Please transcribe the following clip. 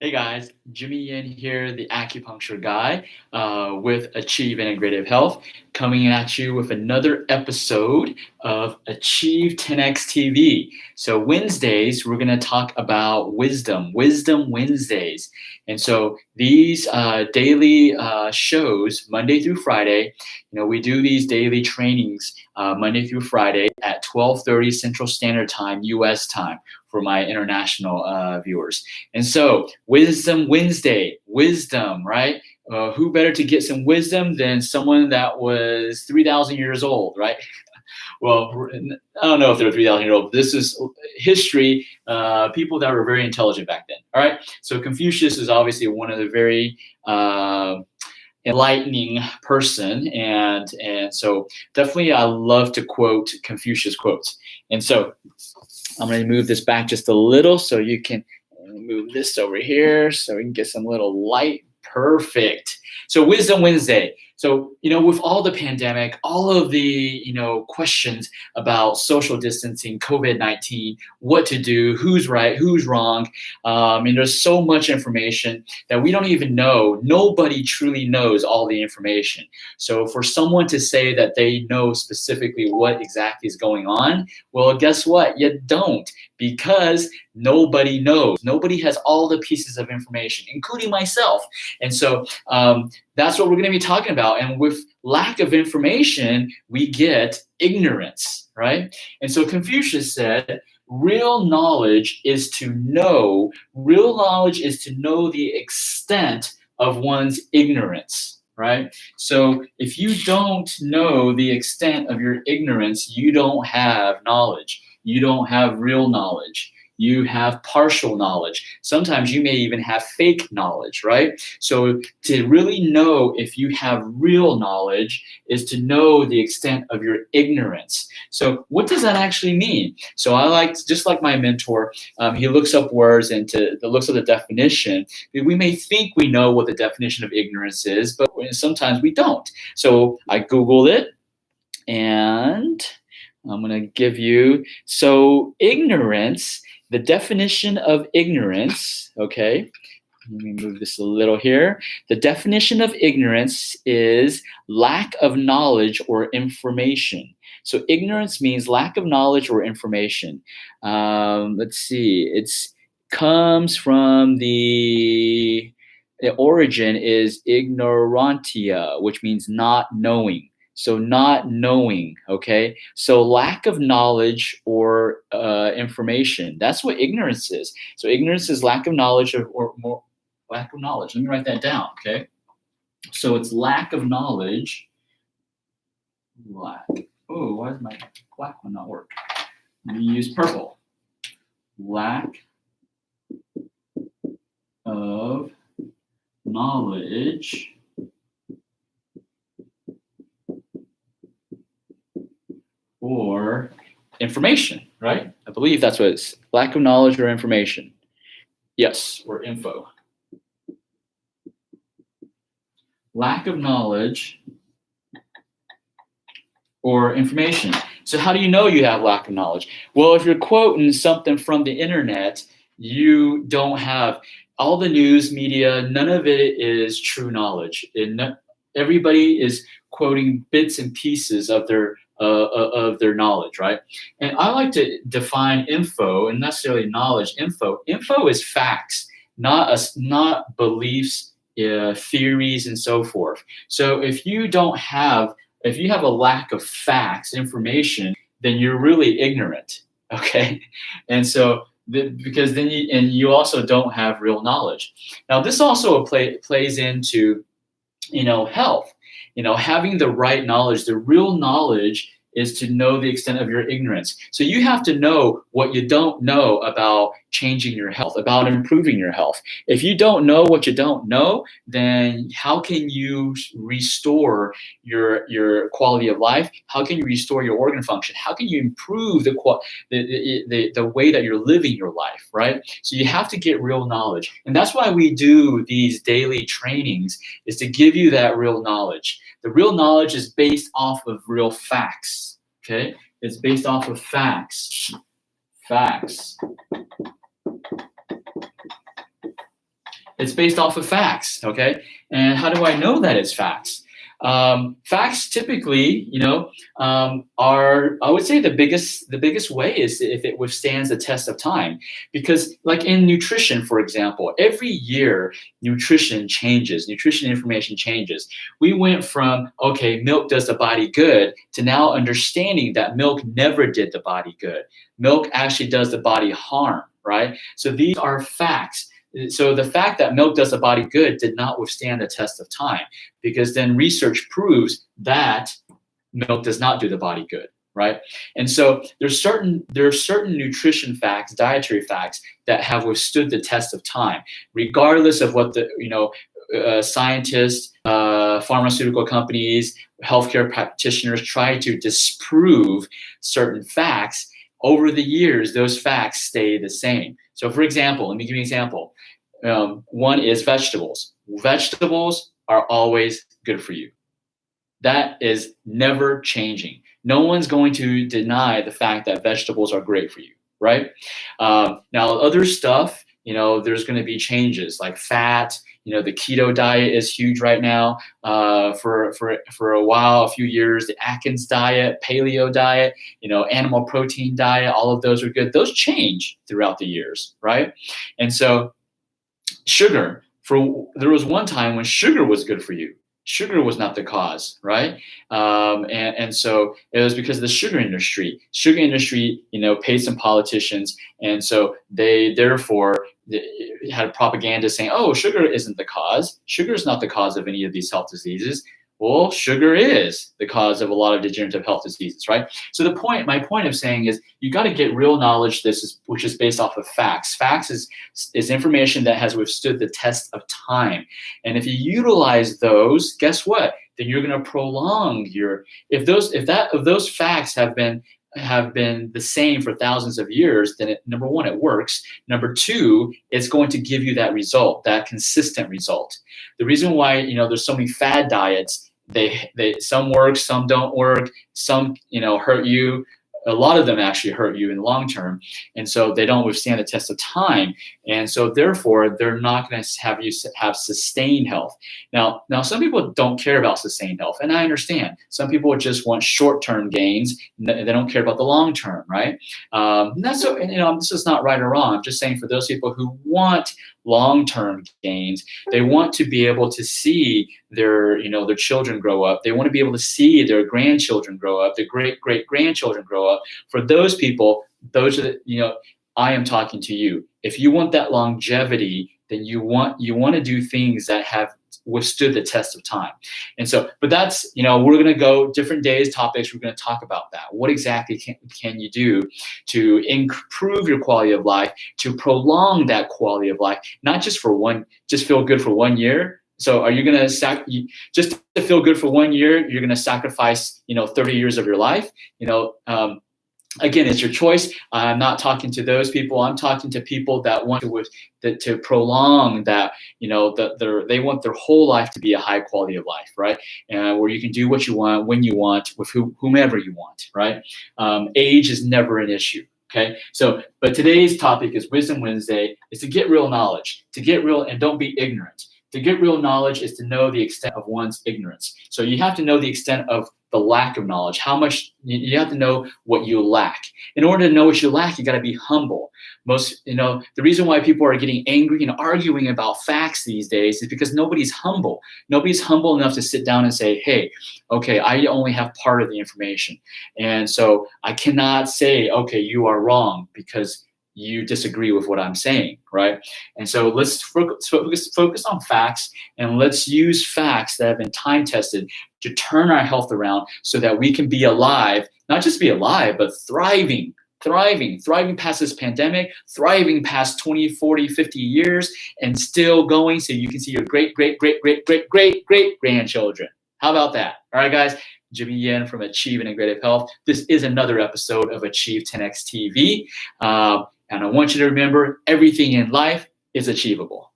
Hey guys, Jimmy Yin here, the acupuncture guy with Achieve Integrative Health, coming at you with another episode of Achieve 10x TV. So, Wednesdays, we're going to talk about Wisdom Wednesdays. And so, these daily shows, Monday through Friday, we do these daily trainings Monday through Friday at 12:30 Central Standard Time, US time, for my international viewers. And so, Wisdom Wednesday, wisdom, right? Who better to get some wisdom than someone that was 3,000 years old, right? Well, I don't know if they're 3,000 years old. This is history, people that were very intelligent back then, all right? So, Confucius is obviously one of the very enlightening person, and so definitely I love to quote Confucius quotes. And so I'm going to move this back just a little so you can move this over here so we can get some little light. Perfect. So Wisdom Wednesday. So, with all the pandemic, all of the, questions about social distancing, COVID-19, what to do, who's right, who's wrong. And there's so much information that we don't even know. Nobody truly knows all the information. So for someone to say that they know specifically what exactly is going on, well, guess what? You don't, because nobody knows. Nobody has all the pieces of information, including myself. And so that's what we're going to be talking about. And with lack of information, we get ignorance, right? And so Confucius said, real knowledge is to know the extent of one's ignorance, right? So if you don't know the extent of your ignorance, you don't have knowledge. You don't have real knowledge. You have partial knowledge. Sometimes you may even have fake knowledge, right? So to really know if you have real knowledge is to know the extent of your ignorance. So what does that actually mean? So just like my mentor, he looks up words and looks at the definition. We may think we know what the definition of ignorance is, but sometimes we don't. So I Googled it, and I'm going to give you, so ignorance, the definition of ignorance, okay, let me move this a little here. The definition of ignorance is lack of knowledge or information. So ignorance means lack of knowledge or information. Let's see, it's comes from the origin is ignorantia, which means not knowing. So not knowing, okay? So lack of knowledge or information. That's what ignorance is. So ignorance is lack of knowledge or lack of knowledge. Let me write that down, okay? So it's lack of knowledge. Lack. Oh, why does my black one not work? Let me use purple. Lack of knowledge or information, right? I believe that's what it's, lack of knowledge or information. Yes, or info. Lack of knowledge or information. So how do you know you have lack of knowledge? Well, if you're quoting something from the internet, you don't have all the news media, none of it is true knowledge. Everybody is quoting bits and pieces of their knowledge, right? And I like to define info and necessarily knowledge. Info is facts, not beliefs, theories, and so forth. So if you have a lack of facts, information, then you're really ignorant, okay? And so because then you also don't have real knowledge. Now this also plays into health. Having the right knowledge, the real knowledge is to know the extent of your ignorance. So you have to know what you don't know about changing your health, about improving your health. If you don't know what you don't know, then how can you restore your quality of life? How can you restore your organ function? How can you improve the way that you're living your life, right? So you have to get real knowledge. And that's why we do these daily trainings, is to give you that real knowledge. The real knowledge is based off of real facts, okay? It's based off of facts. Facts. It's based off of facts, okay? And how do I know that it's facts? Facts typically, are, I would say the biggest way is if it withstands the test of time. Because like in nutrition, for example, every year nutrition changes, nutrition information changes. We went from, okay, milk does the body good, to now understanding that milk never did the body good. Milk actually does the body harm, right? So these are facts. So the fact that milk does the body good did not withstand the test of time, because then research proves that milk does not do the body good, right? And so there are certain nutrition facts, dietary facts that have withstood the test of time, regardless of what the scientists, pharmaceutical companies, healthcare practitioners try to disprove certain facts. Over the years, those facts stay the same. So for example, let me give you an example. One is vegetables. Vegetables are always good for you. That is never changing. No one's going to deny the fact that vegetables are great for you, right? Now, other stuff, there's going to be changes like fat. The keto diet is huge right now. For a while, a few years, the Atkins diet, paleo diet, animal protein diet, all of those are good. Those change throughout the years, right? And so sugar, there was one time when sugar was good for you. Sugar was not the cause, right? And so it was because of the sugar industry. Sugar industry, paid some politicians, and so they therefore had propaganda saying, "Oh, sugar isn't the cause. Sugar is not the cause of any of these health diseases." Well, sugar is the cause of a lot of degenerative health diseases, right? So my point of saying is you got to get real knowledge, which is based off of facts. Facts is information that has withstood the test of time. And if you utilize those, guess what? Then you're going to prolong if those facts have been the same for thousands of years, then number one, it works. Number two, it's going to give you that result, that consistent result. The reason why, there's so many fad diets, they some work, some don't work, some, hurt you. A lot of them actually hurt you in the long term. And so they don't withstand the test of time. And so therefore, they're not going to have you have sustained health. Now, some people don't care about sustained health. And I understand. Some people just want short-term gains. They don't care about the long term, right? This is not right or wrong. I'm just saying for those people who want long-term gains, they want to be able to see their children grow up. They want to be able to see their grandchildren grow up, their great-great-grandchildren grow up. For those people, I am talking to you. If you want that longevity, then you want to do things that have withstood the test of time. And so, but that's, we're going to go different days, topics. We're going to talk about that. What exactly can you do to improve your quality of life, to prolong that quality of life, not just just feel good for 1 year. So are you going to just to feel good for 1 year, you're going to sacrifice, 30 years of your life? Again, it's your choice. I'm not talking to those people. I'm talking to people that want to prolong that, they want their whole life to be a high quality of life, right? Where you can do what you want, when you want, with whomever you want, right? Age is never an issue. Okay, but today's topic is Wisdom Wednesday. Is to get real knowledge, to get real, and don't be ignorant. To get real knowledge is to know the extent of one's ignorance. So you have to know the extent of the lack of knowledge, how much you have to know what you lack. In order to know what you lack, you got to be humble. The reason why people are getting angry and arguing about facts these days is because nobody's humble. Nobody's humble enough to sit down and say, hey, okay, I only have part of the information. And so I cannot say, okay, you are wrong because you disagree with what I'm saying, right? And so let's focus on facts, and let's use facts that have been time tested to turn our health around so that we can be alive, not just be alive, but thriving past this pandemic, thriving past 20, 40, 50 years, and still going so you can see your great grandchildren. How about that? All right, guys. Jimmy Yen from Achieve Integrative Health. This is another episode of Achieve 10X TV. And I want you to remember, everything in life is achievable.